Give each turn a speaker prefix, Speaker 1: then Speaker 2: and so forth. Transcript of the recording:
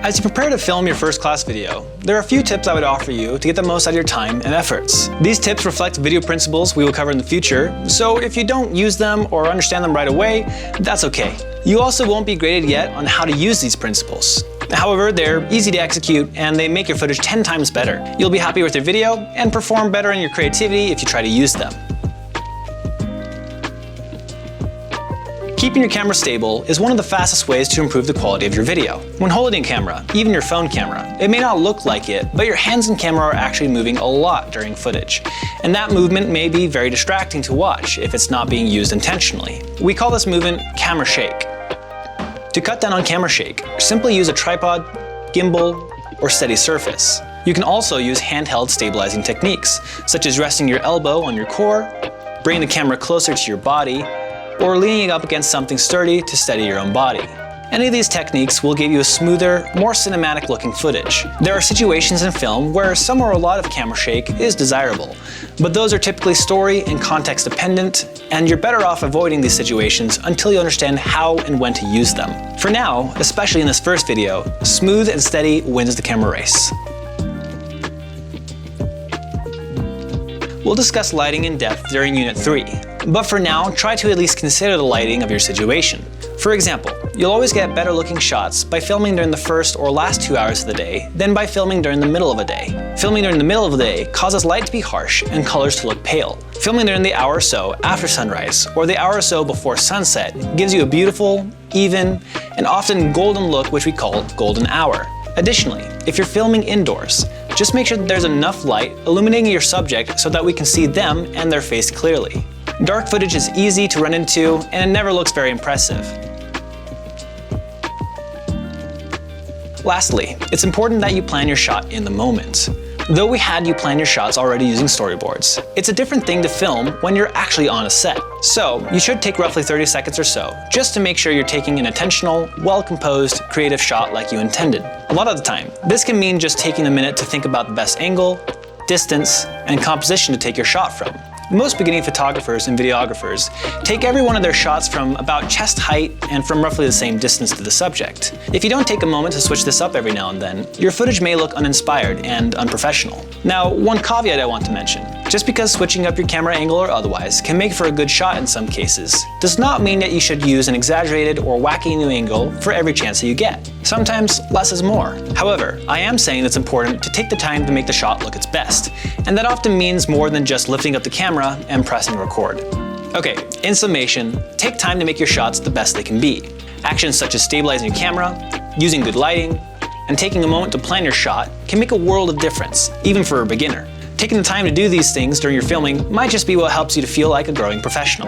Speaker 1: As you prepare to film your first class video, there are a few tips I would offer you to get the most out of your time and efforts. These tips reflect video principles we will cover in the future, so if you don't use them or understand them right away, that's okay. You also won't be graded yet on how to use these principles. However, they're easy to execute and they make your footage 10 times better. You'll be happy with your video and perform better in your creativity if you try to use them. Keeping your camera stable is one of the fastest ways to improve the quality of your video. When holding a camera, even your phone camera, it may not look like it, but your hands and camera are actually moving a lot during footage. And that movement may be very distracting to watch if it's not being used intentionally. We call this movement camera shake. To cut down on camera shake, simply use a tripod, gimbal, or steady surface. You can also use handheld stabilizing techniques, such as resting your elbow on your core, bringing the camera closer to your body, or leaning it up against something sturdy to steady your own body. Any of these techniques will give you a smoother, more cinematic looking footage. There are situations in film where some or a lot of camera shake is desirable, but those are typically story and context dependent, and you're better off avoiding these situations until you understand how and when to use them. For now, especially in this first video, smooth and steady wins the camera race. We'll discuss lighting in depth during Unit 3, but for now, try to at least consider the lighting of your situation. For example, you'll always get better looking shots by filming during the first or last 2 hours of the day than by filming during the middle of a day. Filming during the middle of the day causes light to be harsh and colors to look pale. Filming during the hour or so after sunrise or the hour or so before sunset gives you a beautiful, even, and often golden look, which we call golden hour. Additionally, if you're filming indoors, just make sure that there's enough light illuminating your subject so that we can see them and their face clearly. Dark footage is easy to run into and it never looks very impressive. Lastly, it's important that you plan your shot in the moment. Though we had you plan your shots already using storyboards, it's a different thing to film when you're actually on a set. So, you should take roughly 30 seconds or so, just to make sure you're taking an intentional, well-composed, creative shot like you intended. A lot of the time, this can mean just taking a minute to think about the best angle, distance, and composition to take your shot from. Most beginning photographers and videographers take every one of their shots from about chest height and from roughly the same distance to the subject. If you don't take a moment to switch this up every now and then, your footage may look uninspired and unprofessional. Now, one caveat I want to mention. Just because switching up your camera angle or otherwise can make for a good shot in some cases, does not mean that you should use an exaggerated or wacky new angle for every chance that you get. Sometimes less is more. However, I am saying it's important to take the time to make the shot look its best, and that often means more than just lifting up the camera and pressing record. Okay, in summation, take time to make your shots the best they can be. Actions such as stabilizing your camera, using good lighting, and taking a moment to plan your shot can make a world of difference, even for a beginner. Taking the time to do these things during your filming might just be what helps you to feel like a growing professional.